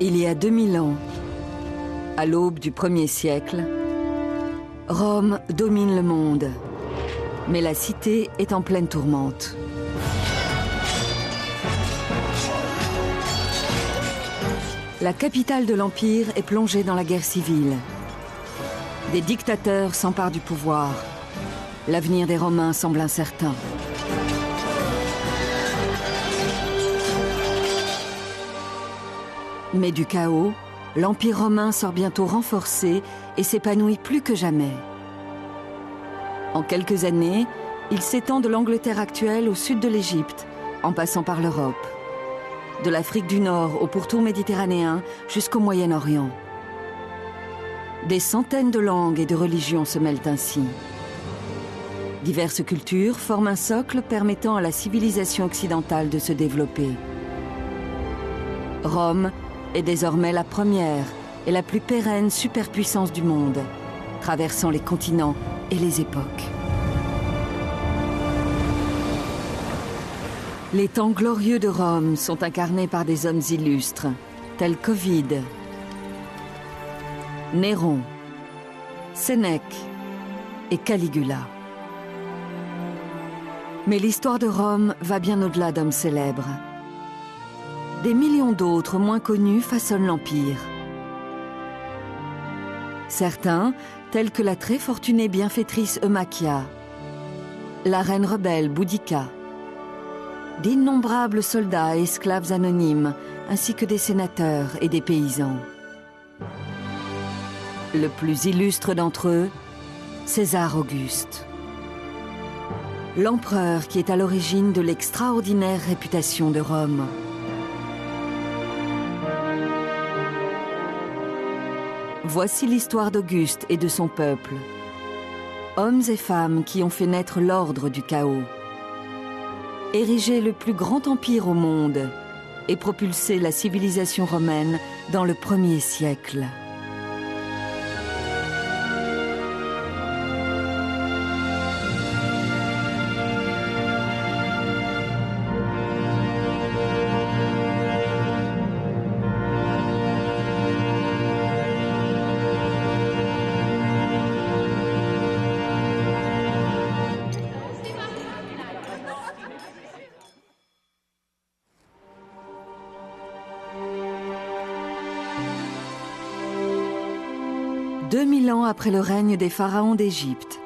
Il y a 2000 ans, à l'aube du 1er siècle, Rome domine le monde, mais la cité est en pleine tourmente. La capitale de l'Empire est plongée dans la guerre civile. Des dictateurs s'emparent du pouvoir. L'avenir des Romains semble incertain. Mais du chaos, l'Empire romain sort bientôt renforcé et s'épanouit plus que jamais. En quelques années, il s'étend de l'Angleterre actuelle au sud de l'Égypte, en passant par l'Europe. De l'Afrique du Nord au pourtour méditerranéen jusqu'au Moyen-Orient. Des centaines de langues et de religions se mêlent ainsi. Diverses cultures forment un socle permettant à la civilisation occidentale de se développer. Rome est désormais la première et la plus pérenne superpuissance du monde, traversant les continents et les époques. Les temps glorieux de Rome sont incarnés par des hommes illustres, tels qu'Ovide, Néron, Sénèque et Caligula. Mais l'histoire de Rome va bien au-delà d'hommes célèbres. Des millions d'autres moins connus façonnent l'Empire. Certains, tels que la très fortunée bienfaitrice Eumachia, la reine rebelle Boudica, d'innombrables soldats et esclaves anonymes, ainsi que des sénateurs et des paysans. Le plus illustre d'entre eux, César Auguste. L'empereur qui est à l'origine de l'extraordinaire réputation de Rome. Voici l'histoire d'Auguste et de son peuple. Hommes et femmes qui ont fait naître l'ordre du chaos. Érigé le plus grand empire au monde et propulsé la civilisation romaine dans le 1er siècle. « 2000 ans après le règne des pharaons d'Égypte,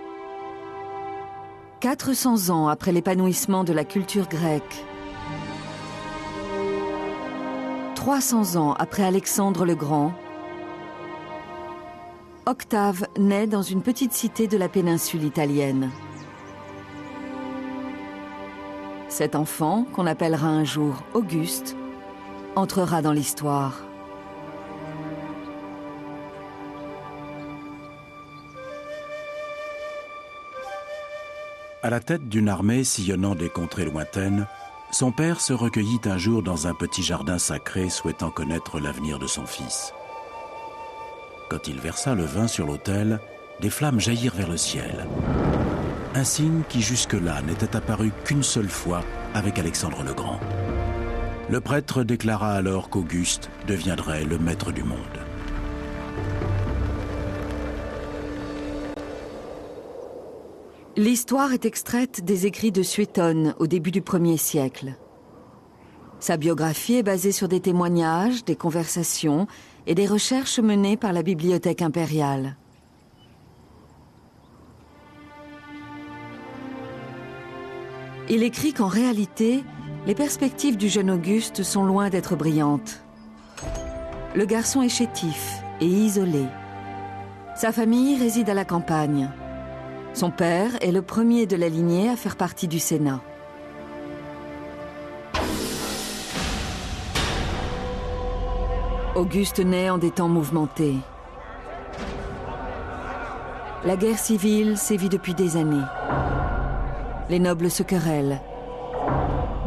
400 ans après l'épanouissement de la culture grecque, 300 ans après Alexandre le Grand, Octave naît dans une petite cité de la péninsule italienne. Cet enfant, qu'on appellera un jour Auguste, entrera dans l'histoire. À la tête d'une armée sillonnant des contrées lointaines, son père se recueillit un jour dans un petit jardin sacré souhaitant connaître l'avenir de son fils. Quand il versa le vin sur l'autel, des flammes jaillirent vers le ciel. Un signe qui jusque-là n'était apparu qu'une seule fois avec Alexandre le Grand. Le prêtre déclara alors qu'Auguste deviendrait le maître du monde. L'histoire est extraite des écrits de Suétone au début du 1er siècle. Sa biographie est basée sur des témoignages, des conversations et des recherches menées par la Bibliothèque impériale. Il écrit qu'en réalité, les perspectives du jeune Auguste sont loin d'être brillantes. Le garçon est chétif et isolé. Sa famille réside à la campagne. Son père est le premier de la lignée à faire partie du Sénat. Auguste naît en des temps mouvementés. La guerre civile sévit depuis des années. Les nobles se querellent.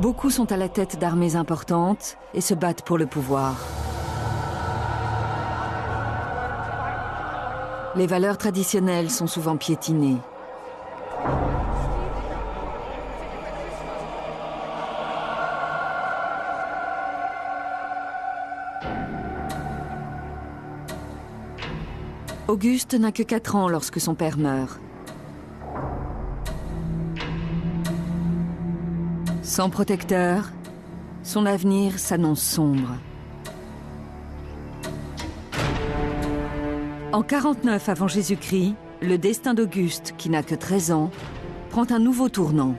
Beaucoup sont à la tête d'armées importantes et se battent pour le pouvoir. Les valeurs traditionnelles sont souvent piétinées. Auguste n'a que 4 ans lorsque son père meurt. Sans protecteur, son avenir s'annonce sombre. En 49 avant Jésus-Christ, le destin d'Auguste, qui n'a que 13 ans, prend un nouveau tournant.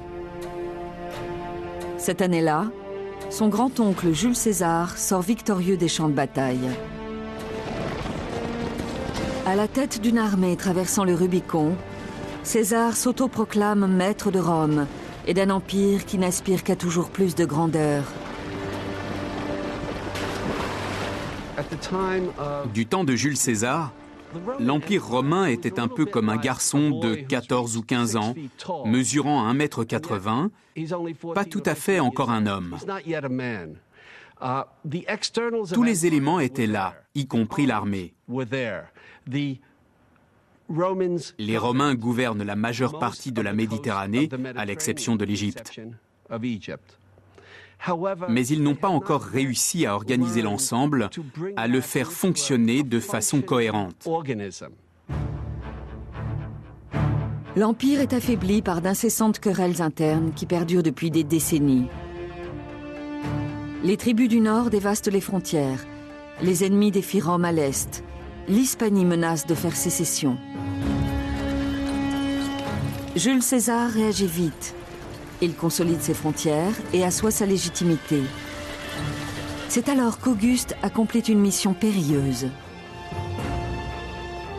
Cette année-là, son grand-oncle Jules César sort victorieux des champs de bataille. À la tête d'une armée traversant le Rubicon, César s'autoproclame maître de Rome et d'un empire qui n'aspire qu'à toujours plus de grandeur. Du temps de Jules César, l'Empire romain était un peu comme un garçon de 14 ou 15 ans, mesurant 1,80 m, pas tout à fait encore un homme. Tous les éléments étaient là, y compris l'armée. Les Romains gouvernent la majeure partie de la Méditerranée, à l'exception de l'Égypte. Mais ils n'ont pas encore réussi à organiser l'ensemble, à le faire fonctionner de façon cohérente. L'Empire est affaibli par d'incessantes querelles internes qui perdurent depuis des décennies. Les tribus du Nord dévastent les frontières. Les ennemis défient Rome à l'Est. L'Hispanie menace de faire sécession. Jules César réagit vite. Il consolide ses frontières et assoit sa légitimité. C'est alors qu'Auguste accomplit une mission périlleuse.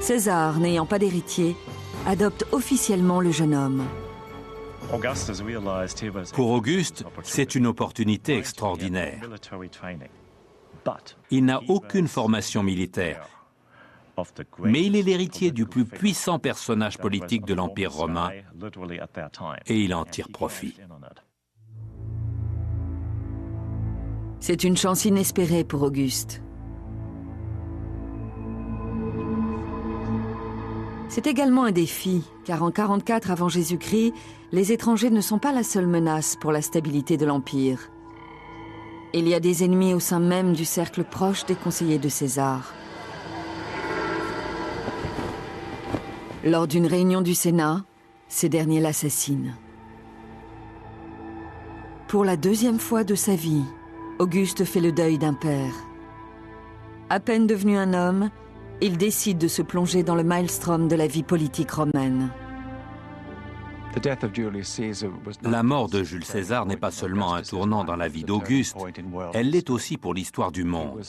César, n'ayant pas d'héritier, adopte officiellement le jeune homme. Pour Auguste, c'est une opportunité extraordinaire. Il n'a aucune formation militaire, mais il est l'héritier du plus puissant personnage politique de l'Empire romain et il en tire profit. C'est une chance inespérée pour Auguste. C'est également un défi, car en 44 avant Jésus-Christ, les étrangers ne sont pas la seule menace pour la stabilité de l'Empire. Il y a des ennemis au sein même du cercle proche des conseillers de César. Lors d'une réunion du Sénat, ces derniers l'assassinent. Pour la 2e fois de sa vie, Auguste fait le deuil d'un père. À peine devenu un homme, il décide de se plonger dans le maelstrom de la vie politique romaine. La mort de Jules César n'est pas seulement un tournant dans la vie d'Auguste, elle l'est aussi pour l'histoire du monde.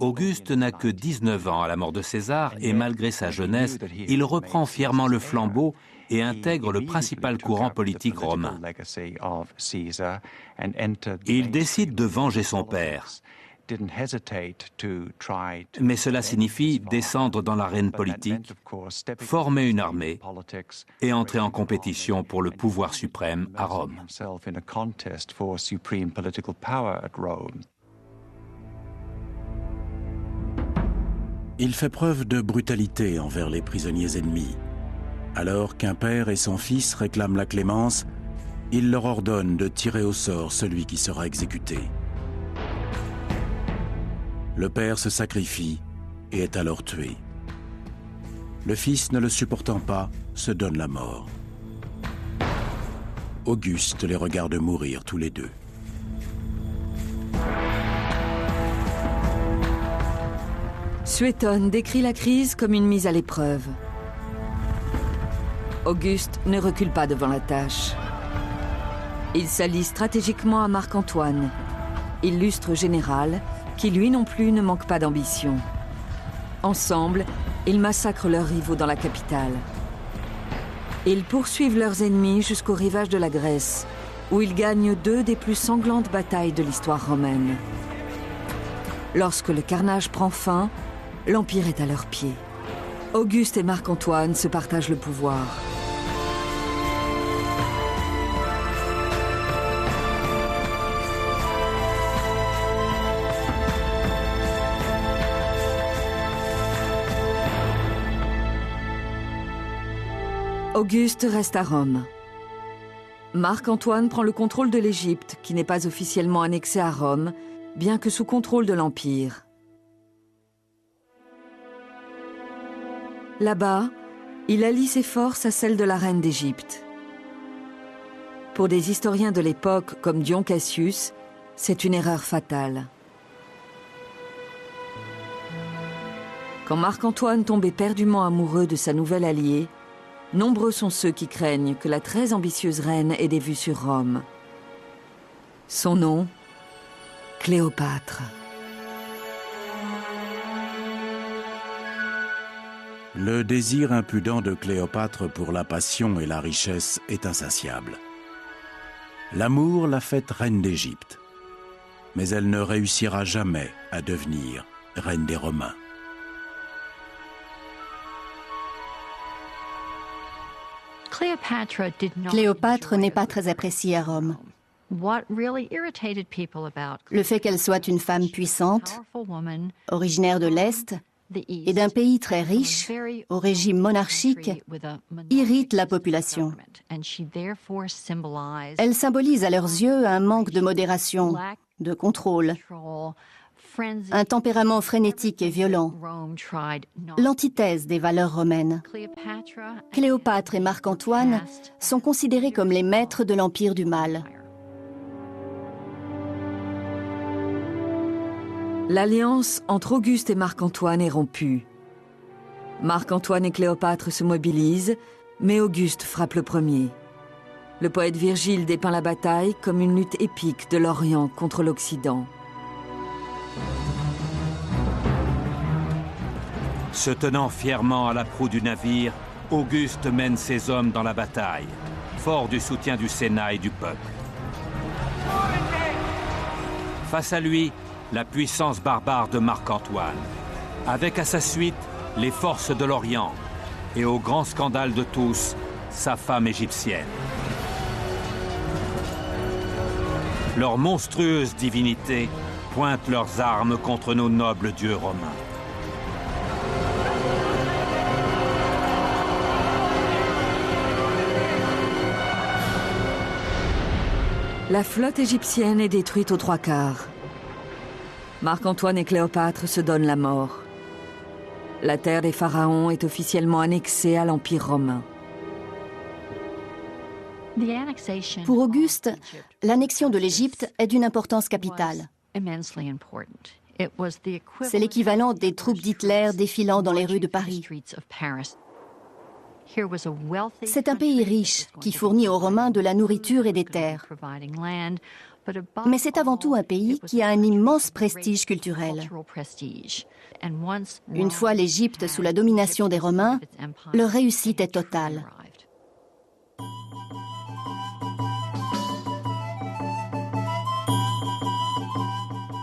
Auguste n'a que 19 ans à la mort de César et malgré sa jeunesse, il reprend fièrement le flambeau et intègre le principal courant politique romain. Il décide de venger son père. Mais cela signifie descendre dans l'arène politique, former une armée et entrer en compétition pour le pouvoir suprême à Rome. Il fait preuve de brutalité envers les prisonniers ennemis. Alors qu'un père et son fils réclament la clémence, il leur ordonne de tirer au sort celui qui sera exécuté. Le père se sacrifie et est alors tué. Le fils, ne le supportant pas, se donne la mort. Auguste les regarde mourir tous les deux. Suétone décrit la crise comme une mise à l'épreuve. Auguste ne recule pas devant la tâche. Il s'allie stratégiquement à Marc-Antoine, illustre général, qui lui non plus ne manque pas d'ambition. Ensemble, ils massacrent leurs rivaux dans la capitale. Ils poursuivent leurs ennemis jusqu'au rivage de la Grèce, où ils gagnent 2 des plus sanglantes batailles de l'histoire romaine. Lorsque le carnage prend fin, l'Empire est à leurs pieds. Auguste et Marc-Antoine se partagent le pouvoir. Auguste reste à Rome. Marc-Antoine prend le contrôle de l'Égypte, qui n'est pas officiellement annexée à Rome, bien que sous contrôle de l'Empire. Là-bas, il allie ses forces à celles de la reine d'Égypte. Pour des historiens de l'époque comme Dion Cassius, c'est une erreur fatale. Quand Marc-Antoine tombe éperdument amoureux de sa nouvelle alliée, nombreux sont ceux qui craignent que la très ambitieuse reine ait des vues sur Rome. Son nom, Cléopâtre. Le désir impudent de Cléopâtre pour la passion et la richesse est insatiable. L'amour l'a faite reine d'Égypte, mais elle ne réussira jamais à devenir reine des Romains. Cléopâtre n'est pas très appréciée à Rome. Le fait qu'elle soit une femme puissante, originaire de l'Est, et d'un pays très riche, au régime monarchique, irrite la population. Elle symbolise à leurs yeux un manque de modération, de contrôle, un tempérament frénétique et violent, l'antithèse des valeurs romaines. Cléopâtre et Marc-Antoine sont considérés comme les maîtres de l'empire du mal. L'alliance entre Auguste et Marc-Antoine est rompue. Marc-Antoine et Cléopâtre se mobilisent, mais Auguste frappe le premier. Le poète Virgile dépeint la bataille comme une lutte épique de l'Orient contre l'Occident. Se tenant fièrement à la proue du navire, Auguste mène ses hommes dans la bataille, fort du soutien du Sénat et du peuple. Face à lui, la puissance barbare de Marc-Antoine, avec à sa suite les forces de l'Orient et au grand scandale de tous, sa femme égyptienne. Leurs monstrueuses divinités pointent leurs armes contre nos nobles dieux romains. La flotte égyptienne est détruite aux 3/4. Marc-Antoine et Cléopâtre se donnent la mort. La terre des pharaons est officiellement annexée à l'Empire romain. Pour Auguste, l'annexion de l'Égypte est d'une importance capitale. C'est l'équivalent des troupes d'Hitler défilant dans les rues de Paris. C'est un pays riche qui fournit aux Romains de la nourriture et des terres. Mais c'est avant tout un pays qui a un immense prestige culturel. Une fois l'Égypte sous la domination des Romains, leur réussite est totale.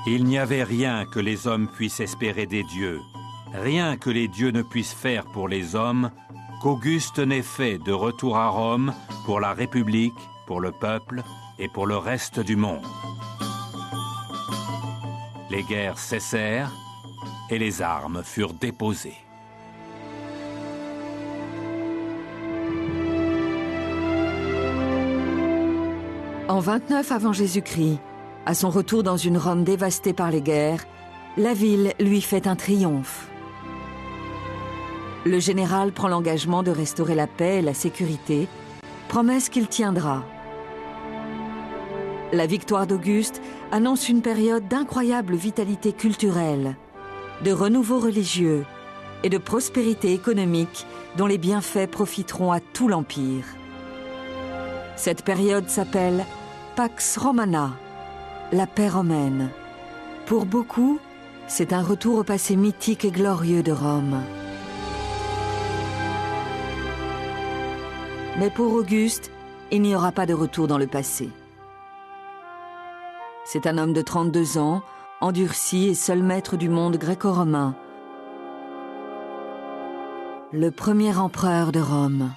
Il n'y avait rien que les hommes puissent espérer des dieux, rien que les dieux ne puissent faire pour les hommes, qu'Auguste n'ait fait de retour à Rome pour la République, pour le peuple et pour le reste du monde. Les guerres cessèrent et les armes furent déposées. En 29 avant Jésus-Christ, à son retour dans une Rome dévastée par les guerres, la ville lui fait un triomphe. Le général prend l'engagement de restaurer la paix et la sécurité, promesse qu'il tiendra. La victoire d'Auguste annonce une période d'incroyable vitalité culturelle, de renouveau religieux et de prospérité économique dont les bienfaits profiteront à tout l'Empire. Cette période s'appelle Pax Romana, la paix romaine. Pour beaucoup, c'est un retour au passé mythique et glorieux de Rome. Mais pour Auguste, il n'y aura pas de retour dans le passé. C'est un homme de 32 ans, endurci et seul maître du monde gréco-romain. Le premier empereur de Rome.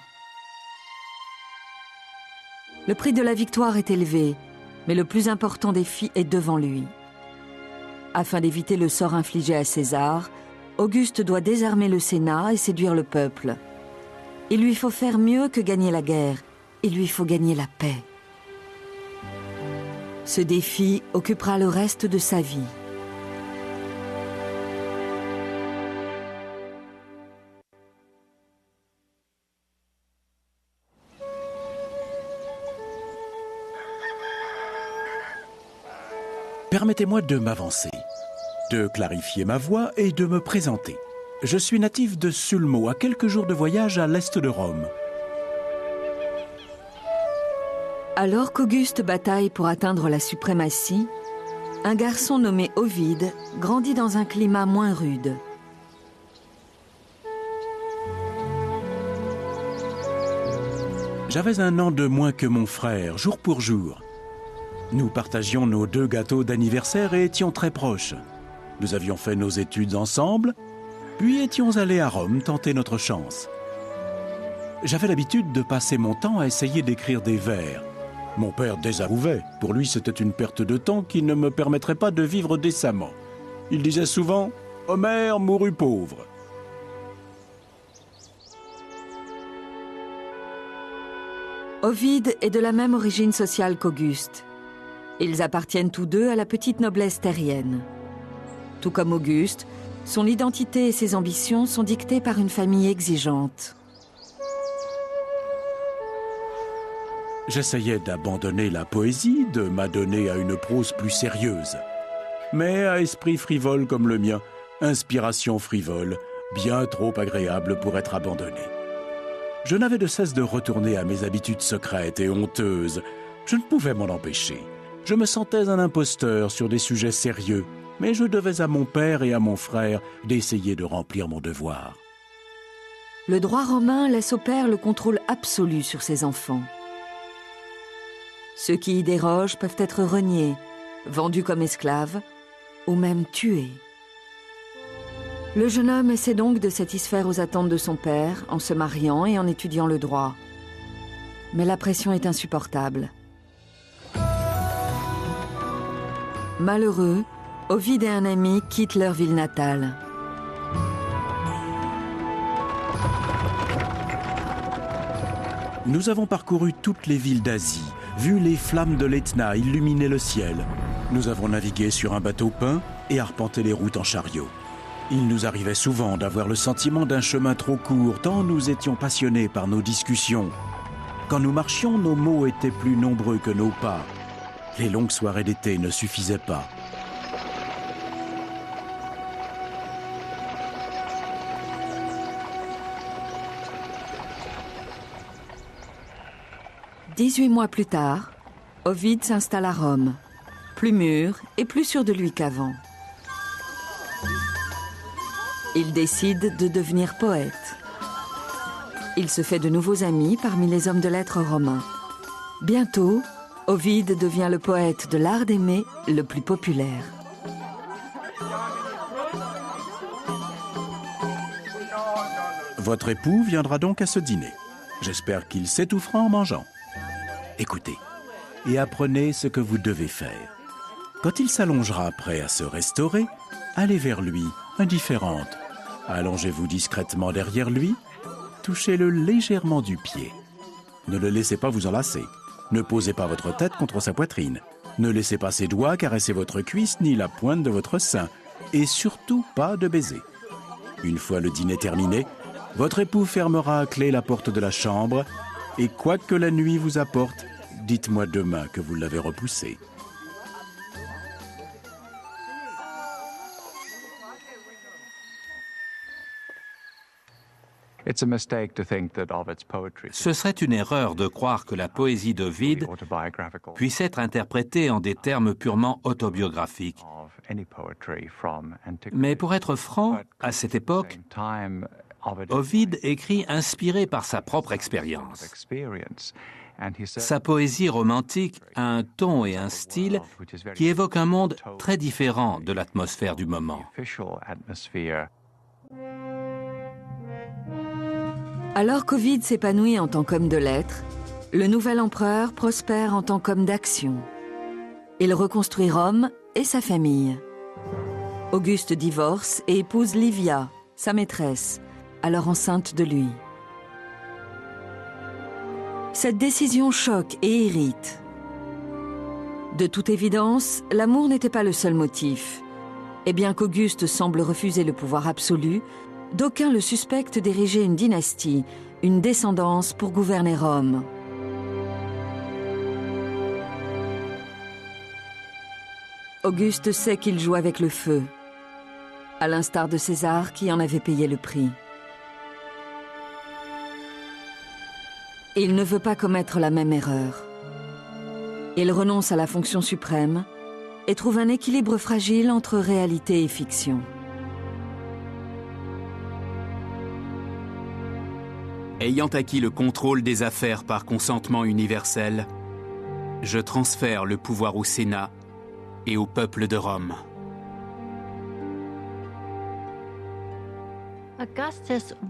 Le prix de la victoire est élevé, mais le plus important défi est devant lui. Afin d'éviter le sort infligé à César, Auguste doit désarmer le Sénat et séduire le peuple. Il lui faut faire mieux que gagner la guerre, il lui faut gagner la paix. Ce défi occupera le reste de sa vie. Permettez-moi de m'avancer, de clarifier ma voix et de me présenter. Je suis natif de Sulmo, à quelques jours de voyage à l'est de Rome. Alors qu'Auguste bataille pour atteindre la suprématie, un garçon nommé Ovide grandit dans un climat moins rude. J'avais 1 an de moins que mon frère, jour pour jour. Nous partagions nos 2 gâteaux d'anniversaire et étions très proches. Nous avions fait nos études ensemble, puis étions allés à Rome tenter notre chance. J'avais l'habitude de passer mon temps à essayer d'écrire des vers. Mon père désapprouvait. Pour lui, c'était une perte de temps qui ne me permettrait pas de vivre décemment. Il disait souvent « Homère mourut pauvre ». Ovide est de la même origine sociale qu'Auguste. Ils appartiennent tous deux à la petite noblesse terrienne. Tout comme Auguste, son identité et ses ambitions sont dictées par une famille exigeante. J'essayais d'abandonner la poésie, de m'adonner à une prose plus sérieuse. Mais à esprit frivole comme le mien, inspiration frivole, bien trop agréable pour être abandonnée. Je n'avais de cesse de retourner à mes habitudes secrètes et honteuses. Je ne pouvais m'en empêcher. Je me sentais un imposteur sur des sujets sérieux, mais je devais à mon père et à mon frère d'essayer de remplir mon devoir. Le droit romain laisse au père le contrôle absolu sur ses enfants. Ceux qui y dérogent peuvent être reniés, vendus comme esclaves, ou même tués. Le jeune homme essaie donc de satisfaire aux attentes de son père en se mariant et en étudiant le droit. Mais la pression est insupportable. Malheureux, Ovide et un ami quittent leur ville natale. Nous avons parcouru toutes les villes d'Asie, vu les flammes de l'Etna illuminer le ciel. Nous avons navigué sur un bateau peint et arpenté les routes en chariot. Il nous arrivait souvent d'avoir le sentiment d'un chemin trop court, tant nous étions passionnés par nos discussions. Quand nous marchions, nos mots étaient plus nombreux que nos pas. Les longues soirées d'été ne suffisaient pas. « 18 mois plus tard, Ovide s'installe à Rome, plus mûr et plus sûr de lui qu'avant. Il décide de devenir poète. Il se fait de nouveaux amis parmi les hommes de lettres romains. Bientôt, Ovide devient le poète de l'art d'aimer le plus populaire. Votre époux viendra donc à ce dîner. J'espère qu'il s'étouffera en mangeant. Écoutez et apprenez ce que vous devez faire. Quand il s'allongera prêt à se restaurer, allez vers lui, indifférente. Allongez-vous discrètement derrière lui, touchez-le légèrement du pied. Ne le laissez pas vous enlacer. Ne posez pas votre tête contre sa poitrine. Ne laissez pas ses doigts caresser votre cuisse ni la pointe de votre sein. Et surtout pas de baiser. Une fois le dîner terminé, votre époux fermera à clé la porte de la chambre et quoi que la nuit vous apporte, dites-moi demain que vous l'avez repoussé. Ce serait une erreur de croire que la poésie d'Ovide puisse être interprétée en des termes purement autobiographiques. Mais pour être franc, à cette époque, Ovide écrit inspiré par sa propre expérience. Sa poésie romantique a un ton et un style qui évoquent un monde très différent de l'atmosphère du moment. Alors qu'Ovide s'épanouit en tant qu'homme de lettres, le nouvel empereur prospère en tant qu'homme d'action. Il reconstruit Rome et sa famille. Auguste divorce et épouse Livia, sa maîtresse, alors enceinte de lui. Cette décision choque et irrite. De toute évidence, l'amour n'était pas le seul motif. Et bien qu'Auguste semble refuser le pouvoir absolu, d'aucuns le suspectent d'ériger une dynastie, une descendance pour gouverner Rome. Auguste sait qu'il joue avec le feu, à l'instar de César qui en avait payé le prix. Il ne veut pas commettre la même erreur. Il renonce à la fonction suprême et trouve un équilibre fragile entre réalité et fiction. Ayant acquis le contrôle des affaires par consentement universel, je transfère le pouvoir au Sénat et au peuple de Rome.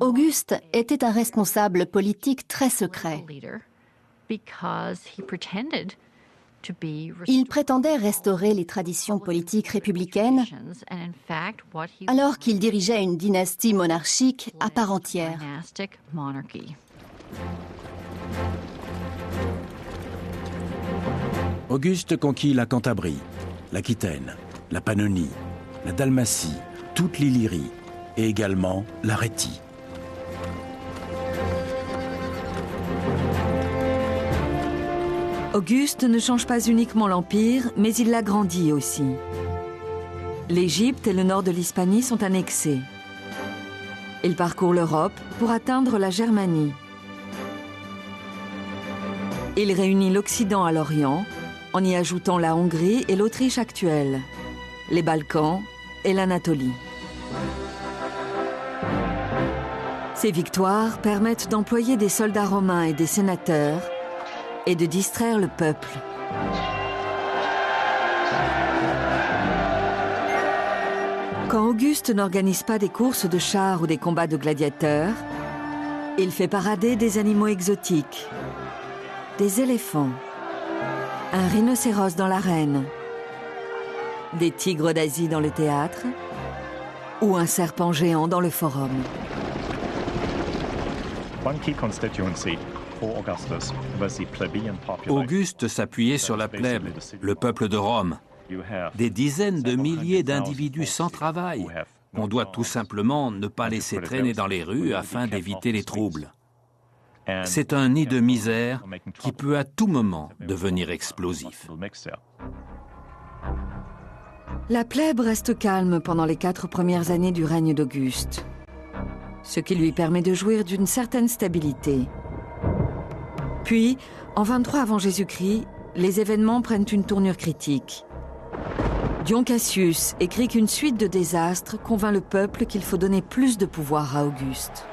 Auguste était un responsable politique très secret. Il prétendait restaurer les traditions politiques républicaines alors qu'il dirigeait une dynastie monarchique à part entière. Auguste conquit la Cantabrie, l'Aquitaine, la Pannonie, la Dalmatie, toute l'Illyrie et également la Rhétie. Auguste ne change pas uniquement l'Empire, mais il l'agrandit aussi. L'Égypte et le nord de l'Hispanie sont annexés. Il parcourt l'Europe pour atteindre la Germanie. Il réunit l'Occident à l'Orient, en y ajoutant la Hongrie et l'Autriche actuelle, les Balkans et l'Anatolie. Ces victoires permettent d'employer des soldats romains et des sénateurs et de distraire le peuple. Quand Auguste n'organise pas des courses de chars ou des combats de gladiateurs, il fait parader des animaux exotiques, des éléphants, un rhinocéros dans l'arène, des tigres d'Asie dans le théâtre ou un serpent géant dans le forum. Auguste s'appuyait sur la plèbe, le peuple de Rome. Des dizaines de milliers d'individus sans travail, qu'on doit tout simplement ne pas laisser traîner dans les rues afin d'éviter les troubles. C'est un nid de misère qui peut à tout moment devenir explosif. La plèbe reste calme pendant les 4 premières années du règne d'Auguste, ce qui lui permet de jouir d'une certaine stabilité. Puis, en 23 avant Jésus-Christ, les événements prennent une tournure critique. Dion Cassius écrit qu'une suite de désastres convainc le peuple qu'il faut donner plus de pouvoir à Auguste.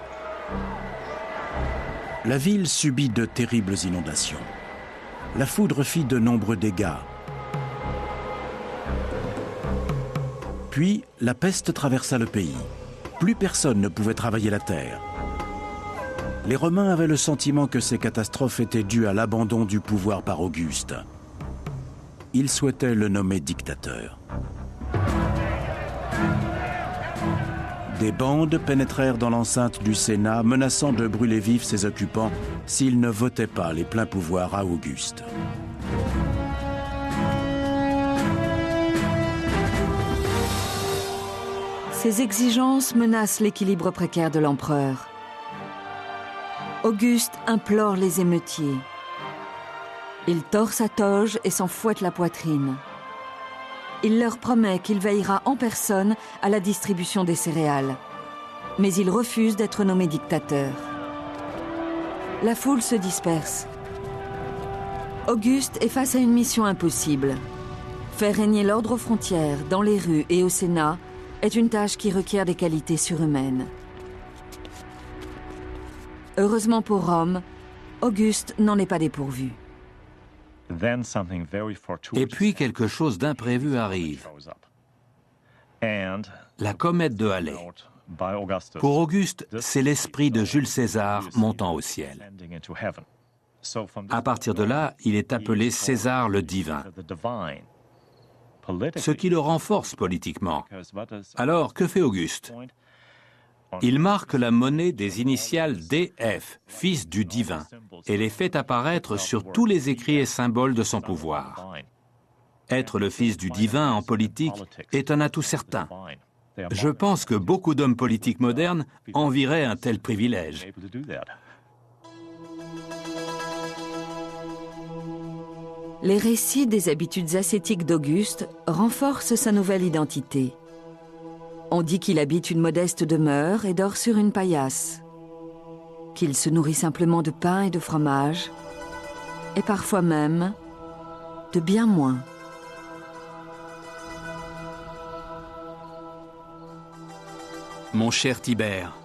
La ville subit de terribles inondations. La foudre fit de nombreux dégâts. Puis, la peste traversa le pays. Plus personne ne pouvait travailler la terre. Les Romains avaient le sentiment que ces catastrophes étaient dues à l'abandon du pouvoir par Auguste. Ils souhaitaient le nommer dictateur. Des bandes pénétrèrent dans l'enceinte du Sénat, menaçant de brûler vifs ses occupants s'ils ne votaient pas les pleins pouvoirs à Auguste. Ces exigences menacent l'équilibre précaire de l'empereur. Auguste implore les émeutiers. Il tord sa toge et s'en fouette la poitrine. Il leur promet qu'il veillera en personne à la distribution des céréales. Mais il refuse d'être nommé dictateur. La foule se disperse. Auguste est face à une mission impossible. Faire régner l'ordre aux frontières, dans les rues et au Sénat, est une tâche qui requiert des qualités surhumaines. Heureusement pour Rome, Auguste n'en est pas dépourvu. Et puis quelque chose d'imprévu arrive. La comète de Halley. Pour Auguste, c'est l'esprit de Jules César montant au ciel. À partir de là, il est appelé César le divin, ce qui le renforce politiquement. Alors, que fait Auguste? Il marque la monnaie des initiales DF, fils du divin, et les fait apparaître sur tous les écrits et symboles de son pouvoir. Être le fils du divin en politique est un atout certain. Je pense que beaucoup d'hommes politiques modernes envieraient un tel privilège. Les récits des habitudes ascétiques d'Auguste renforcent sa nouvelle identité. On dit qu'il habite une modeste demeure et dort sur une paillasse, qu'il se nourrit simplement de pain et de fromage, et parfois même de bien moins. Mon cher Tibère,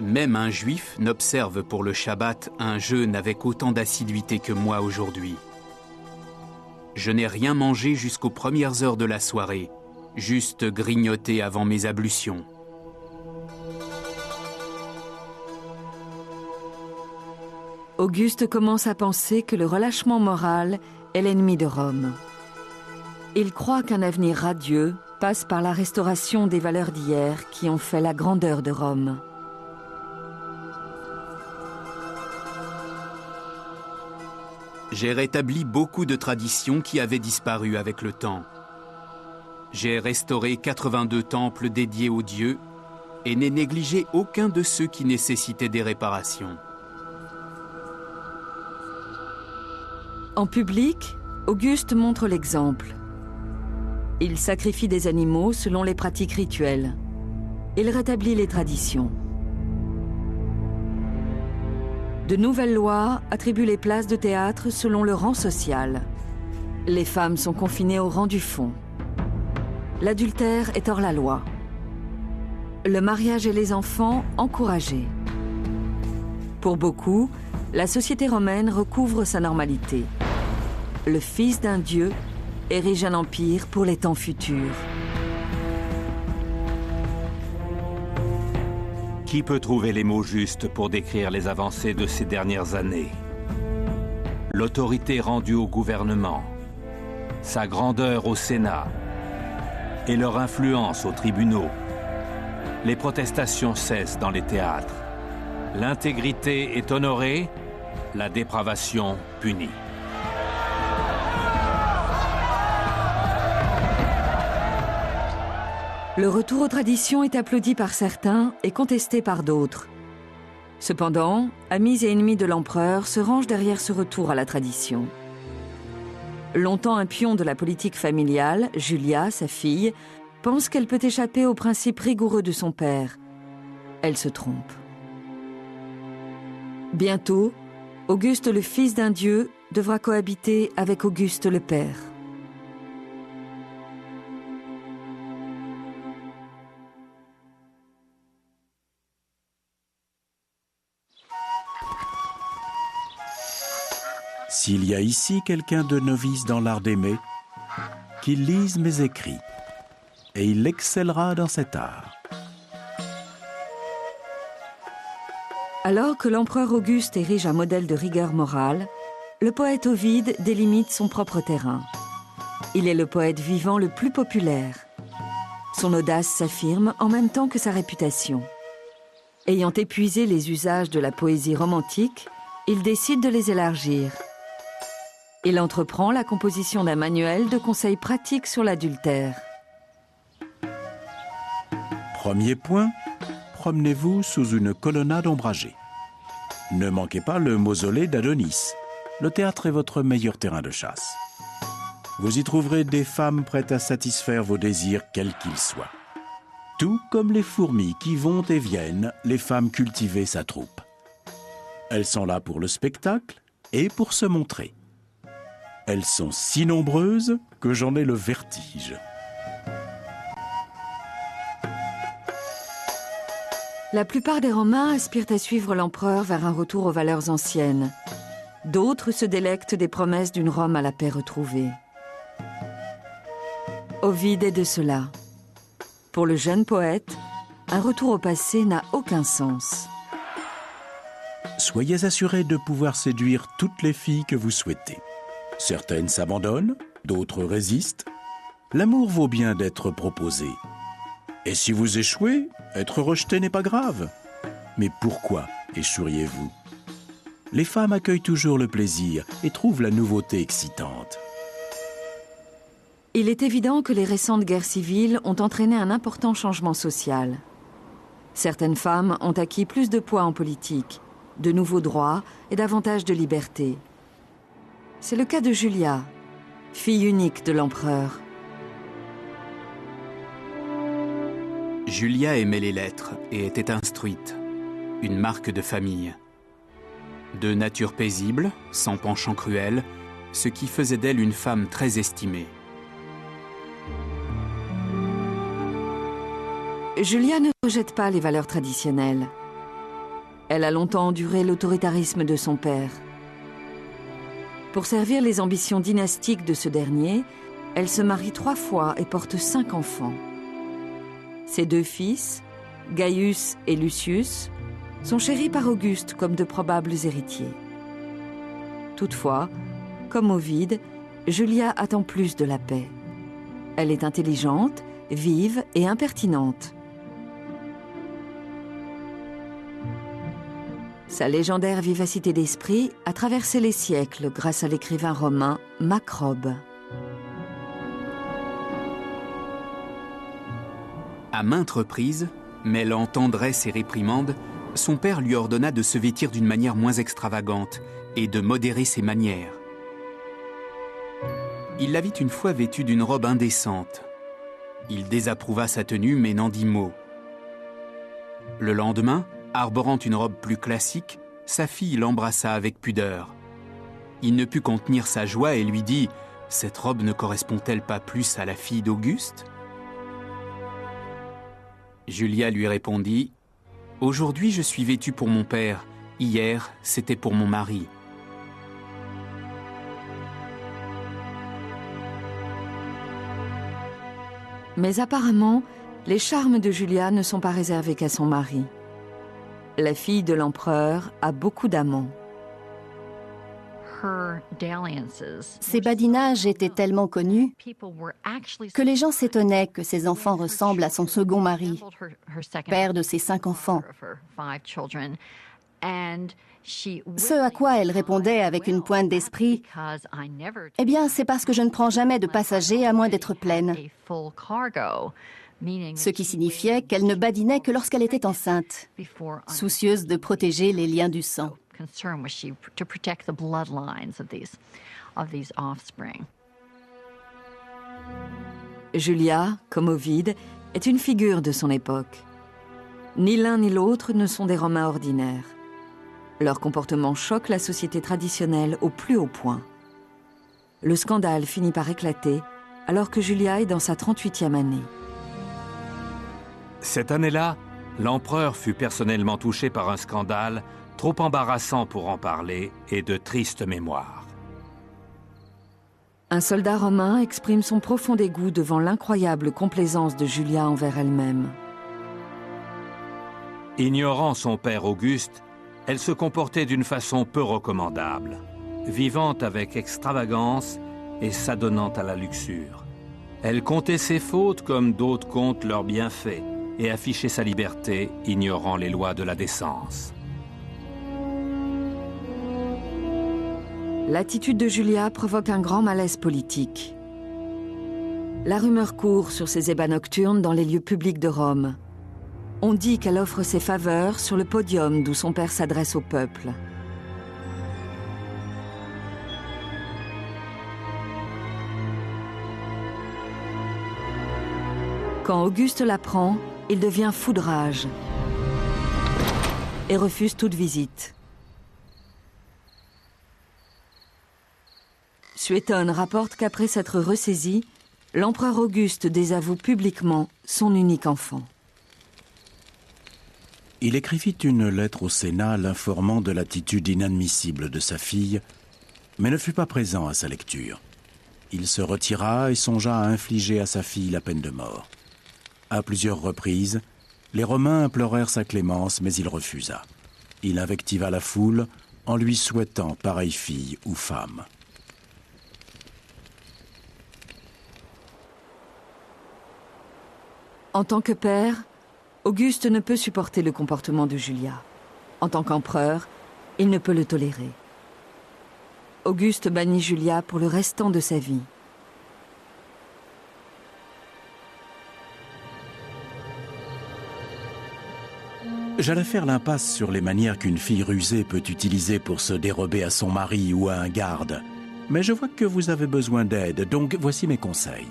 même un juif n'observe pour le Shabbat un jeûne avec autant d'assiduité que moi aujourd'hui. Je n'ai rien mangé jusqu'aux premières heures de la soirée, juste grignoté avant mes ablutions. Auguste commence à penser que le relâchement moral est l'ennemi de Rome. Il croit qu'un avenir radieux passe par la restauration des valeurs d'hier qui ont fait la grandeur de Rome. J'ai rétabli beaucoup de traditions qui avaient disparu avec le temps. J'ai restauré 82 temples dédiés aux dieux et n'ai négligé aucun de ceux qui nécessitaient des réparations. En public, Auguste montre l'exemple. Il sacrifie des animaux selon les pratiques rituelles. Il rétablit les traditions. De nouvelles lois attribuent les places de théâtre selon le rang social. Les femmes sont confinées au rang du fond. L'adultère est hors la loi. Le mariage et les enfants encouragés. Pour beaucoup, la société romaine recouvre sa normalité. Le fils d'un dieu érige un empire pour les temps futurs. Qui peut trouver les mots justes pour décrire les avancées de ces dernières années? L'autorité rendue au gouvernement, sa grandeur au Sénat et leur influence aux tribunaux. Les protestations cessent dans les théâtres. L'intégrité est honorée, la dépravation punie. Le retour aux traditions est applaudi par certains et contesté par d'autres. Cependant, amis et ennemis de l'empereur se rangent derrière ce retour à la tradition. Longtemps un pion de la politique familiale, Julia, sa fille, pense qu'elle peut échapper aux principes rigoureux de son père. Elle se trompe. Bientôt, Auguste le fils d'un dieu devra cohabiter avec Auguste le père. S'il y a ici quelqu'un de novice dans l'art d'aimer, qu'il lise mes écrits, et il excellera dans cet art. Alors que l'empereur Auguste érige un modèle de rigueur morale, le poète Ovide délimite son propre terrain. Il est le poète vivant le plus populaire. Son audace s'affirme en même temps que sa réputation. Ayant épuisé les usages de la poésie romantique, il décide de les élargir. Il entreprend la composition d'un manuel de conseils pratiques sur l'adultère. Premier point, promenez-vous sous une colonnade ombragée. Ne manquez pas le mausolée d'Adonis. Le théâtre est votre meilleur terrain de chasse. Vous y trouverez des femmes prêtes à satisfaire vos désirs quels qu'ils soient. Tout comme les fourmis qui vont et viennent, les femmes cultiver sa troupe. Elles sont là pour le spectacle et pour se montrer. Elles sont si nombreuses que j'en ai le vertige. La plupart des Romains aspirent à suivre l'empereur vers un retour aux valeurs anciennes. D'autres se délectent des promesses d'une Rome à la paix retrouvée. Ovide est de cela. Pour le jeune poète, un retour au passé n'a aucun sens. Soyez assurés de pouvoir séduire toutes les filles que vous souhaitez. Certaines s'abandonnent, d'autres résistent. L'amour vaut bien d'être proposé. Et si vous échouez, être rejeté n'est pas grave. Mais pourquoi échoueriez-vous? Les femmes accueillent toujours le plaisir et trouvent la nouveauté excitante. Il est évident que les récentes guerres civiles ont entraîné un important changement social. Certaines femmes ont acquis plus de poids en politique, de nouveaux droits et davantage de liberté. C'est le cas de Julia, fille unique de l'empereur. Julia aimait les lettres et était instruite, une marque de famille. De nature paisible, sans penchant cruel, ce qui faisait d'elle une femme très estimée. Julia ne rejette pas les valeurs traditionnelles. Elle a longtemps enduré l'autoritarisme de son père. Pour servir les ambitions dynastiques de ce dernier, elle se marie 3 fois et porte 5 enfants. Ses 2 fils, Gaius et Lucius, sont chéris par Auguste comme de probables héritiers. Toutefois, comme Ovide, Julia attend plus de la paix. Elle est intelligente, vive et impertinente. Sa légendaire vivacité d'esprit a traversé les siècles grâce à l'écrivain romain Macrobe. À maintes reprises, mêlant tendresse et réprimande, son père lui ordonna de se vêtir d'une manière moins extravagante et de modérer ses manières. Il la vit une fois vêtue d'une robe indécente. Il désapprouva sa tenue mais n'en dit mot. Le lendemain, arborant une robe plus classique, sa fille l'embrassa avec pudeur. Il ne put contenir sa joie et lui dit « Cette robe ne correspond-elle pas plus à la fille d'Auguste ?» Julia lui répondit « Aujourd'hui je suis vêtue pour mon père, hier c'était pour mon mari. » Mais apparemment, les charmes de Julia ne sont pas réservés qu'à son mari. La fille de l'empereur a beaucoup d'amants. Ses badinages étaient tellement connus que les gens s'étonnaient que ses enfants ressemblent à son second mari, père de ses 5 enfants. Ce à quoi elle répondait avec une pointe d'esprit, « Eh bien, c'est parce que je ne prends jamais de passagers à moins d'être pleine. » Ce qui signifiait qu'elle ne badinait que lorsqu'elle était enceinte, soucieuse de protéger les liens du sang. Julia, comme Ovide, est une figure de son époque. Ni l'un ni l'autre ne sont des Romains ordinaires. Leur comportement choque la société traditionnelle au plus haut point. Le scandale finit par éclater alors que Julia est dans sa 38e année. Cette année-là, l'empereur fut personnellement touché par un scandale trop embarrassant pour en parler et de triste mémoire. Un soldat romain exprime son profond dégoût devant l'incroyable complaisance de Julia envers elle-même. Ignorant son père Auguste, elle se comportait d'une façon peu recommandable, vivant avec extravagance et s'adonnant à la luxure. Elle comptait ses fautes comme d'autres comptent leurs bienfaits et affichait sa liberté, ignorant les lois de la décence. L'attitude de Julia provoque un grand malaise politique. La rumeur court sur ses ébats nocturnes dans les lieux publics de Rome. On dit qu'elle offre ses faveurs sur le podium d'où son père s'adresse au peuple. Quand Auguste l'apprend, il devient fou de rage et refuse toute visite. Suétone rapporte qu'après s'être ressaisi, l'empereur Auguste désavoue publiquement son unique enfant. Il écrivit une lettre au Sénat l'informant de l'attitude inadmissible de sa fille, mais ne fut pas présent à sa lecture. Il se retira et songea à infliger à sa fille la peine de mort. À plusieurs reprises, les Romains implorèrent sa clémence, mais il refusa. Il invectiva la foule en lui souhaitant pareille fille ou femme. En tant que père, Auguste ne peut supporter le comportement de Julia. En tant qu'empereur, il ne peut le tolérer. Auguste bannit Julia pour le restant de sa vie. J'allais faire l'impasse sur les manières qu'une fille rusée peut utiliser pour se dérober à son mari ou à un garde. Mais je vois que vous avez besoin d'aide, donc voici mes conseils.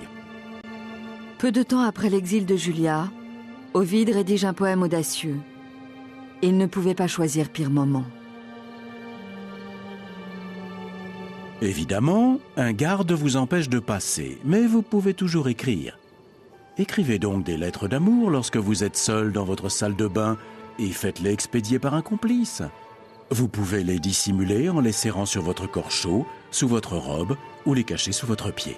Peu de temps après l'exil de Julia, Ovide rédige un poème audacieux. Il ne pouvait pas choisir pire moment. Évidemment, un garde vous empêche de passer, mais vous pouvez toujours écrire. Écrivez donc des lettres d'amour lorsque vous êtes seul dans votre salle de bain et faites-les expédier par un complice. Vous pouvez les dissimuler en les serrant sur votre corps chaud, sous votre robe ou les cacher sous votre pied.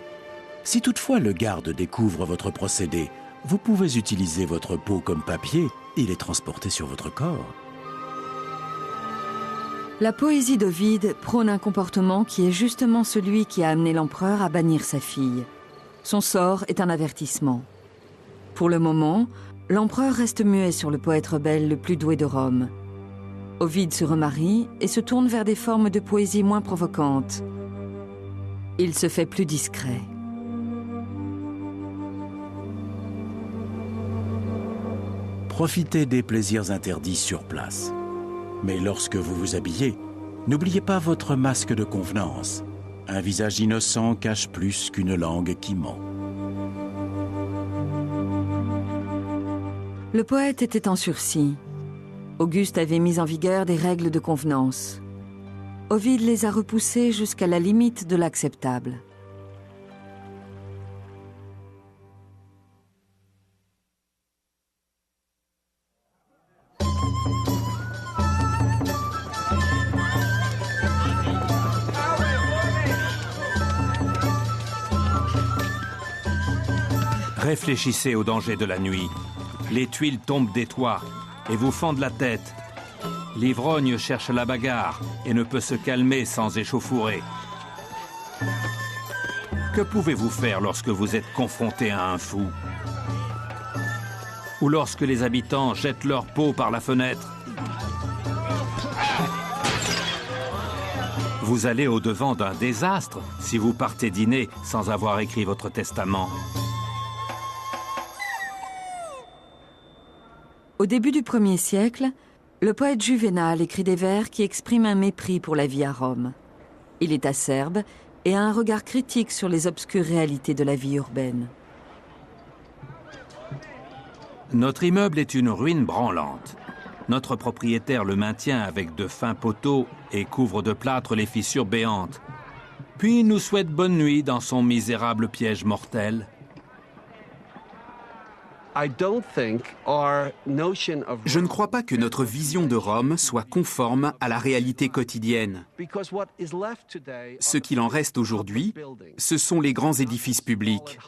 Si toutefois le garde découvre votre procédé, vous pouvez utiliser votre peau comme papier et les transporter sur votre corps. La poésie d'Ovide prône un comportement qui est justement celui qui a amené l'empereur à bannir sa fille. Son sort est un avertissement. Pour le moment, l'empereur reste muet sur le poète rebelle le plus doué de Rome. Ovide se remarie et se tourne vers des formes de poésie moins provocantes. Il se fait plus discret. Profitez des plaisirs interdits sur place. Mais lorsque vous vous habillez, n'oubliez pas votre masque de convenance. Un visage innocent cache plus qu'une langue qui ment. Le poète était en sursis. Auguste avait mis en vigueur des règles de convenance. Ovide les a repoussées jusqu'à la limite de l'acceptable. Réfléchissez au danger de la nuit. Les tuiles tombent des toits et vous fendent la tête. L'ivrogne cherche la bagarre et ne peut se calmer sans échauffourée. Que pouvez-vous faire lorsque vous êtes confronté à un fou? Ou lorsque les habitants jettent leur peau par la fenêtre? Vous allez au-devant d'un désastre si vous partez dîner sans avoir écrit votre testament. Au début du 1er siècle, le poète Juvénal écrit des vers qui expriment un mépris pour la vie à Rome. Il est acerbe et a un regard critique sur les obscures réalités de la vie urbaine. Notre immeuble est une ruine branlante. Notre propriétaire le maintient avec de fins poteaux et couvre de plâtre les fissures béantes. Puis il nous souhaite bonne nuit dans son misérable piège mortel. Je ne crois pas que notre vision de Rome soit conforme à la réalité quotidienne. Ce qu'il en reste aujourd'hui, ce sont les grands édifices publics,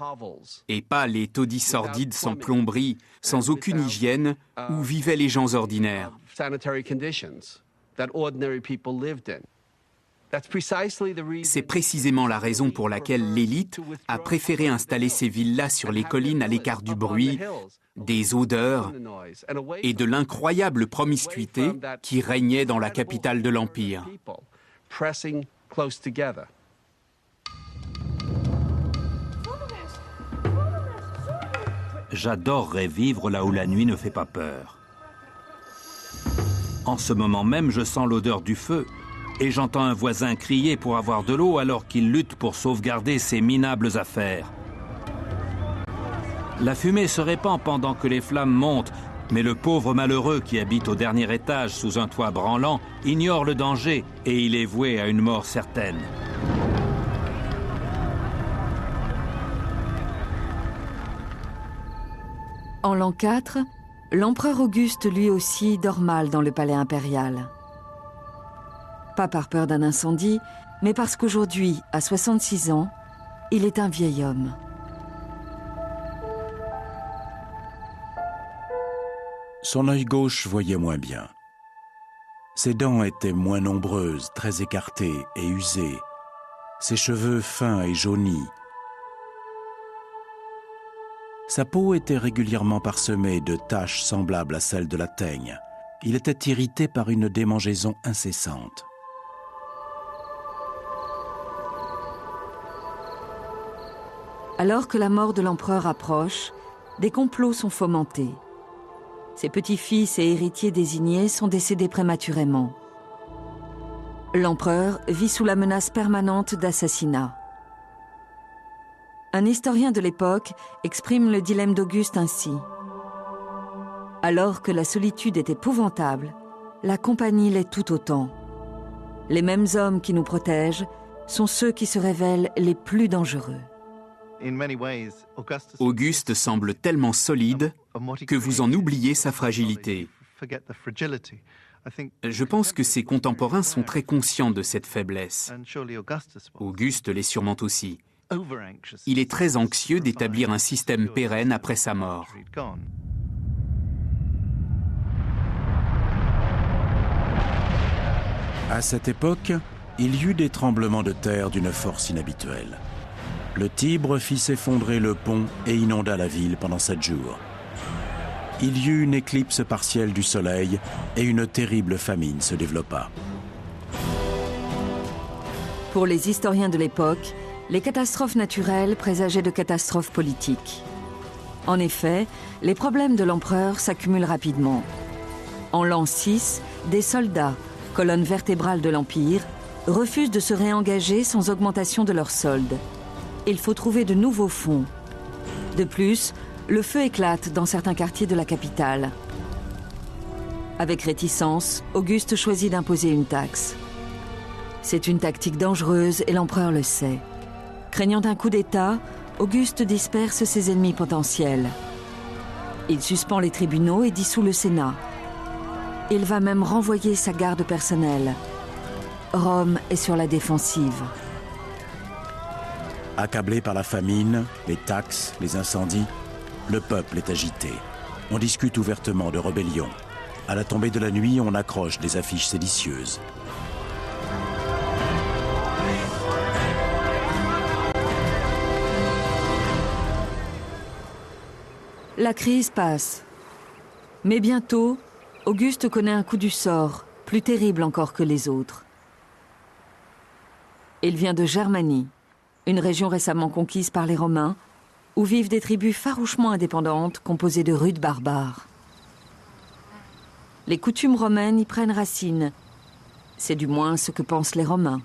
et pas les taudis sordides sans plomberie, sans aucune hygiène, où vivaient les gens ordinaires. C'est précisément la raison pour laquelle l'élite a préféré installer ces villas sur les collines à l'écart du bruit, des odeurs et de l'incroyable promiscuité qui régnait dans la capitale de l'Empire. J'adorerais vivre là où la nuit ne fait pas peur. En ce moment même, je sens l'odeur du feu. Et j'entends un voisin crier pour avoir de l'eau alors qu'il lutte pour sauvegarder ses minables affaires. La fumée se répand pendant que les flammes montent, mais le pauvre malheureux qui habite au dernier étage sous un toit branlant ignore le danger et il est voué à une mort certaine. En l'an 4, l'empereur Auguste lui aussi dort mal dans le palais impérial. Pas par peur d'un incendie, mais parce qu'aujourd'hui, à 66 ans, il est un vieil homme. Son œil gauche voyait moins bien. Ses dents étaient moins nombreuses, très écartées et usées. Ses cheveux fins et jaunis. Sa peau était régulièrement parsemée de taches semblables à celles de la teigne. Il était irrité par une démangeaison incessante. Alors que la mort de l'empereur approche, des complots sont fomentés. Ses petits-fils et héritiers désignés sont décédés prématurément. L'empereur vit sous la menace permanente d'assassinat. Un historien de l'époque exprime le dilemme d'Auguste ainsi. Alors que la solitude est épouvantable, la compagnie l'est tout autant. Les mêmes hommes qui nous protègent sont ceux qui se révèlent les plus dangereux. Auguste semble tellement solide que vous en oubliez sa fragilité. Je pense que ses contemporains sont très conscients de cette faiblesse. Auguste l'est sûrement aussi. Il est très anxieux d'établir un système pérenne après sa mort. À cette époque, il y eut des tremblements de terre d'une force inhabituelle. Le Tibre fit s'effondrer le pont et inonda la ville pendant 7 jours. Il y eut une éclipse partielle du soleil et une terrible famine se développa. Pour les historiens de l'époque, les catastrophes naturelles présageaient de catastrophes politiques. En effet, les problèmes de l'empereur s'accumulent rapidement. En l'an 6, des soldats, colonne vertébrale de l'Empire, refusent de se réengager sans augmentation de leur solde. Il faut trouver de nouveaux fonds. De plus, le feu éclate dans certains quartiers de la capitale. Avec réticence, Auguste choisit d'imposer une taxe. C'est une tactique dangereuse et l'empereur le sait. Craignant un coup d'État, Auguste disperse ses ennemis potentiels. Il suspend les tribunaux et dissout le Sénat. Il va même renvoyer sa garde personnelle. Rome est sur la défensive. Accablé par la famine, les taxes, les incendies, le peuple est agité. On discute ouvertement de rébellion. À la tombée de la nuit, on accroche des affiches séditieuses. La crise passe. Mais bientôt, Auguste connaît un coup du sort, plus terrible encore que les autres. Il vient de Germanie, une région récemment conquise par les Romains, où vivent des tribus farouchement indépendantes composées de rudes barbares. Les coutumes romaines y prennent racine. C'est du moins ce que pensent les Romains.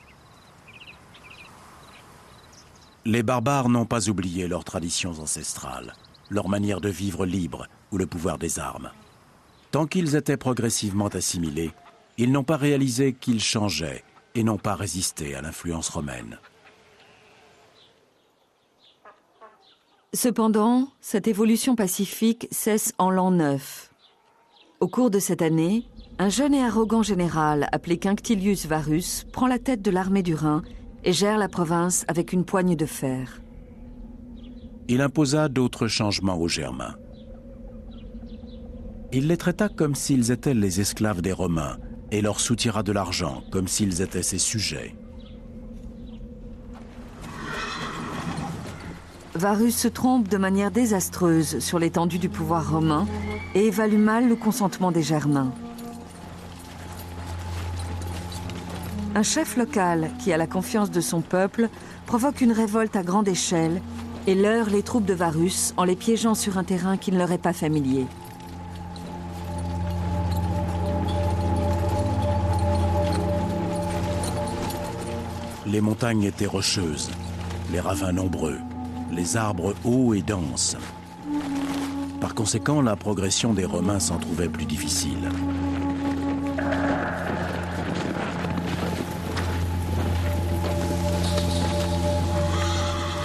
Les barbares n'ont pas oublié leurs traditions ancestrales, leur manière de vivre libre ou le pouvoir des armes. Tant qu'ils étaient progressivement assimilés, ils n'ont pas réalisé qu'ils changeaient et n'ont pas résisté à l'influence romaine. Cependant, cette évolution pacifique cesse en l'an 9. Au cours de cette année, un jeune et arrogant général appelé Quinctilius Varus prend la tête de l'armée du Rhin et gère la province avec une poigne de fer. Il imposa d'autres changements aux Germains. Il les traita comme s'ils étaient les esclaves des Romains et leur soutira de l'argent comme s'ils étaient ses sujets. Varus se trompe de manière désastreuse sur l'étendue du pouvoir romain et évalue mal le consentement des Germains. Un chef local qui a la confiance de son peuple provoque une révolte à grande échelle et leurre les troupes de Varus en les piégeant sur un terrain qui ne leur est pas familier. Les montagnes étaient rocheuses, les ravins nombreux, les arbres hauts et denses. Par conséquent, la progression des Romains s'en trouvait plus difficile.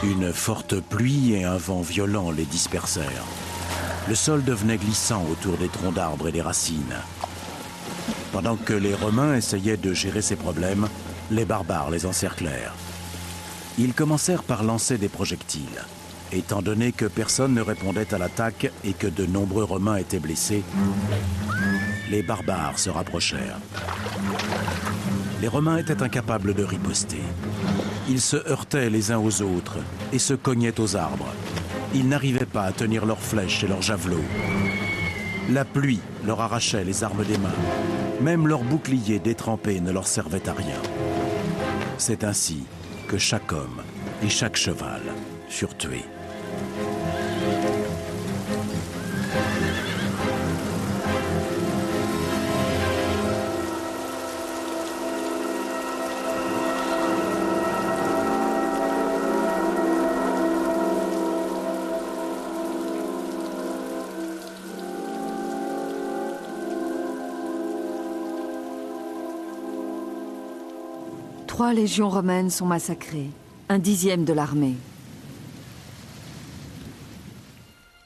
Une forte pluie et un vent violent les dispersèrent. Le sol devenait glissant autour des troncs d'arbres et des racines. Pendant que les Romains essayaient de gérer ces problèmes, les barbares les encerclèrent. Ils commencèrent par lancer des projectiles. Étant donné que personne ne répondait à l'attaque et que de nombreux Romains étaient blessés, les barbares se rapprochèrent. Les Romains étaient incapables de riposter. Ils se heurtaient les uns aux autres et se cognaient aux arbres. Ils n'arrivaient pas à tenir leurs flèches et leurs javelots. La pluie leur arrachait les armes des mains. Même leurs boucliers détrempés ne leur servaient à rien. C'est ainsi que chaque homme et chaque cheval furent tués. 3 légions romaines sont massacrées, 1/10 de l'armée.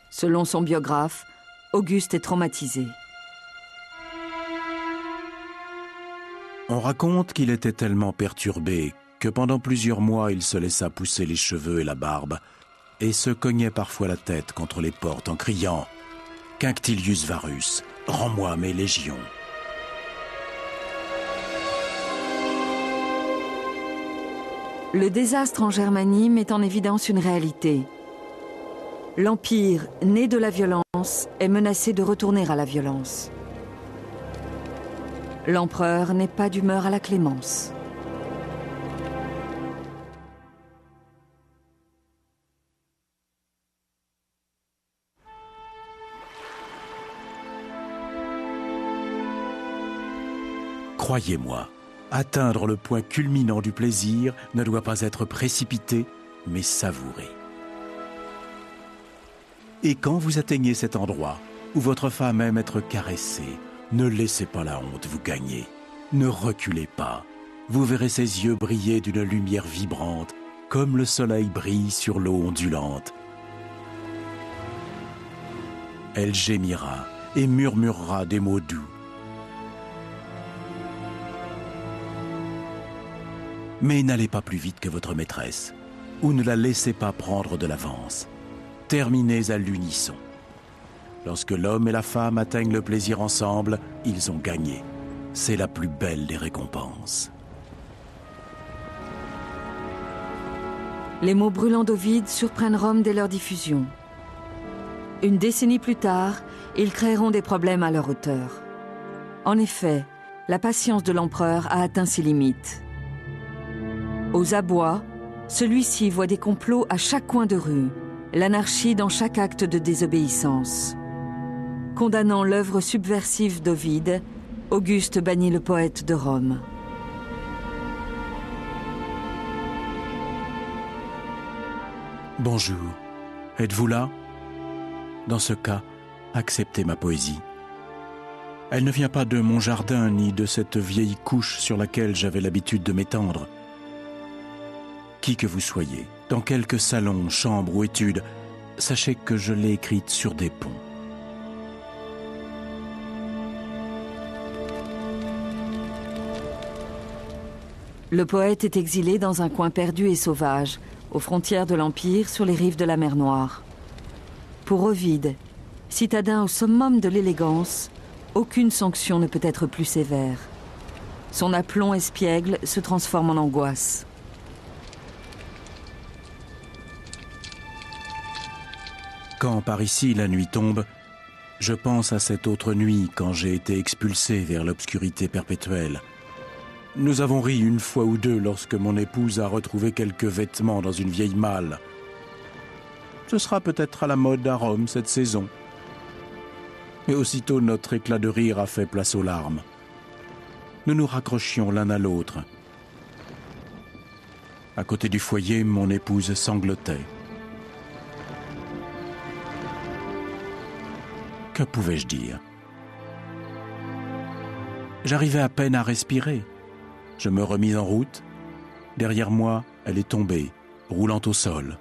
Selon son biographe, Auguste est traumatisé. On raconte qu'il était tellement perturbé que pendant plusieurs mois il se laissa pousser les cheveux et la barbe et se cognait parfois la tête contre les portes en criant « Quinctilius Varus, rends-moi mes légions !» Le désastre en Germanie met en évidence une réalité. L'Empire, né de la violence, est menacé de retourner à la violence. L'empereur n'est pas d'humeur à la clémence. Croyez-moi, atteindre le point culminant du plaisir ne doit pas être précipité, mais savouré. Et quand vous atteignez cet endroit où votre femme aime être caressée, ne laissez pas la honte vous gagner. Ne reculez pas. Vous verrez ses yeux briller d'une lumière vibrante, comme le soleil brille sur l'eau ondulante. Elle gémira et murmurera des mots doux. Mais n'allez pas plus vite que votre maîtresse, ou ne la laissez pas prendre de l'avance. Terminez à l'unisson. Lorsque l'homme et la femme atteignent le plaisir ensemble, ils ont gagné. C'est la plus belle des récompenses. Les mots brûlants d'Ovide surprennent Rome dès leur diffusion. Une décennie plus tard, ils créeront des problèmes à leur hauteur. En effet, la patience de l'empereur a atteint ses limites. Aux abois, celui-ci voit des complots à chaque coin de rue, l'anarchie dans chaque acte de désobéissance. Condamnant l'œuvre subversive d'Ovide, Auguste bannit le poète de Rome. Bonjour, êtes-vous là? Dans ce cas, acceptez ma poésie. Elle ne vient pas de mon jardin ni de cette vieille couche sur laquelle j'avais l'habitude de m'étendre. Qui que vous soyez, dans quelque salon, chambre ou étude, sachez que je l'ai écrite sur des ponts. Le poète est exilé dans un coin perdu et sauvage, aux frontières de l'Empire, sur les rives de la mer Noire. Pour Ovide, citadin au summum de l'élégance, aucune sanction ne peut être plus sévère. Son aplomb espiègle se transforme en angoisse. Quand par ici la nuit tombe, je pense à cette autre nuit quand j'ai été expulsé vers l'obscurité perpétuelle. Nous avons ri une fois ou deux lorsque mon épouse a retrouvé quelques vêtements dans une vieille malle. Ce sera peut-être à la mode à Rome cette saison. Et aussitôt notre éclat de rire a fait place aux larmes. Nous nous raccrochions l'un à l'autre. À côté du foyer, mon épouse sanglotait. Que pouvais-je dire? J'arrivais à peine à respirer. Je me remis en route. Derrière moi, elle est tombée, roulant au sol.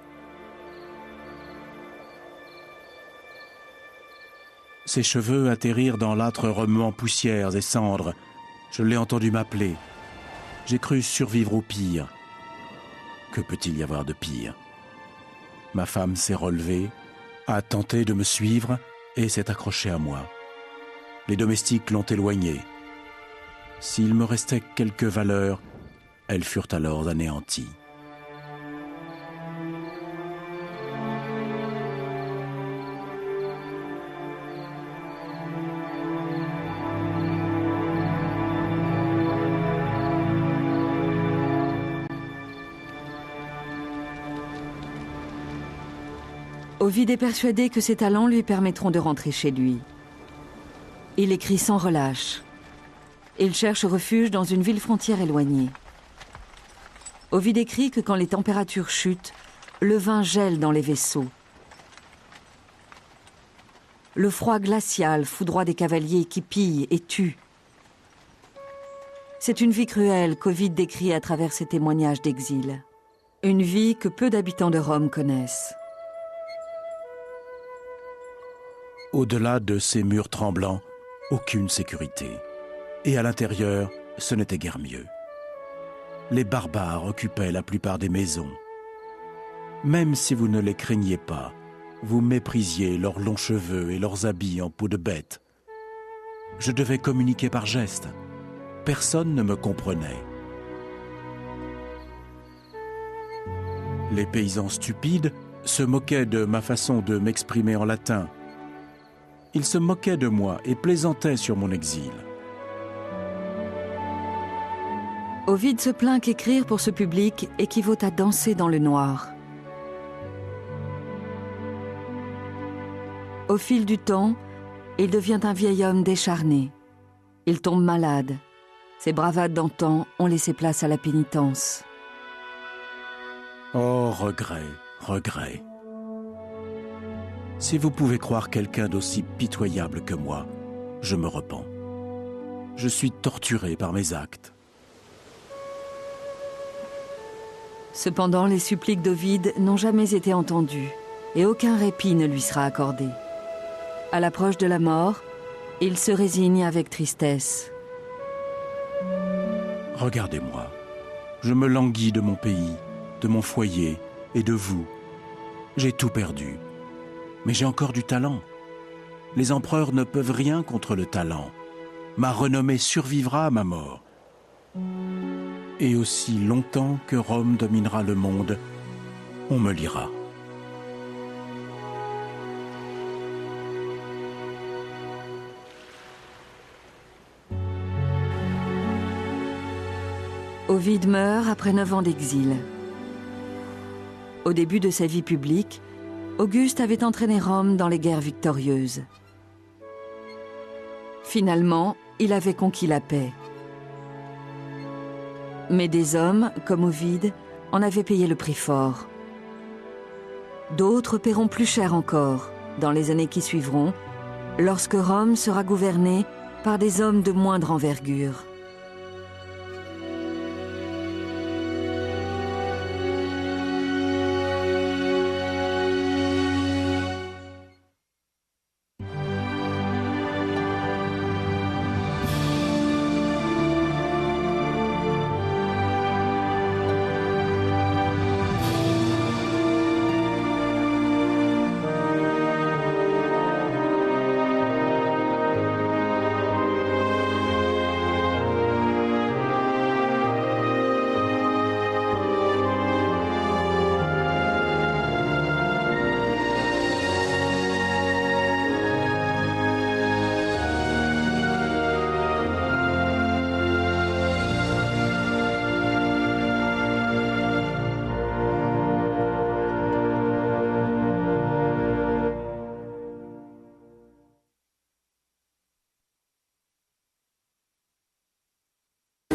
Ses cheveux atterrirent dans l'âtre remuant poussières et cendres. Je l'ai entendu m'appeler. J'ai cru survivre au pire. Que peut-il y avoir de pire? Ma femme s'est relevée, a tenté de me suivre et s'est accrochée à moi. Les domestiques l'ont éloignée. S'il me restait quelques valeurs, elles furent alors anéanties. Ovide est persuadé que ses talents lui permettront de rentrer chez lui. Il écrit sans relâche. Il cherche refuge dans une ville frontière éloignée. Ovide écrit que quand les températures chutent, le vin gèle dans les vaisseaux. Le froid glacial foudroie des cavaliers qui pillent et tuent. C'est une vie cruelle qu'Ovide décrit à travers ses témoignages d'exil. Une vie que peu d'habitants de Rome connaissent. Au-delà de ces murs tremblants, aucune sécurité. Et à l'intérieur, ce n'était guère mieux. Les barbares occupaient la plupart des maisons. Même si vous ne les craigniez pas, vous méprisiez leurs longs cheveux et leurs habits en peau de bête. Je devais communiquer par gestes. Personne ne me comprenait. Les paysans stupides se moquaient de ma façon de m'exprimer en latin. Ils se moquaient de moi et plaisantaient sur mon exil. Ovide se plaint qu'écrire pour ce public équivaut à danser dans le noir. Au fil du temps, il devient un vieil homme décharné. Il tombe malade. Ses bravades d'antan ont laissé place à la pénitence. Oh, regret, regret. Si vous pouvez croire quelqu'un d'aussi pitoyable que moi, je me repens. Je suis torturé par mes actes. Cependant, les suppliques d'Ovide n'ont jamais été entendues et aucun répit ne lui sera accordé. À l'approche de la mort, il se résigne avec tristesse. Regardez-moi, je me languis de mon pays, de mon foyer et de vous. J'ai tout perdu, mais j'ai encore du talent. Les empereurs ne peuvent rien contre le talent. Ma renommée survivra à ma mort. Et aussi longtemps que Rome dominera le monde, on me lira. Ovide meurt après 9 ans d'exil. Au début de sa vie publique, Auguste avait entraîné Rome dans les guerres victorieuses. Finalement, il avait conquis la paix. Mais des hommes, comme Ovide, en avaient payé le prix fort. D'autres paieront plus cher encore, dans les années qui suivront, lorsque Rome sera gouvernée par des hommes de moindre envergure.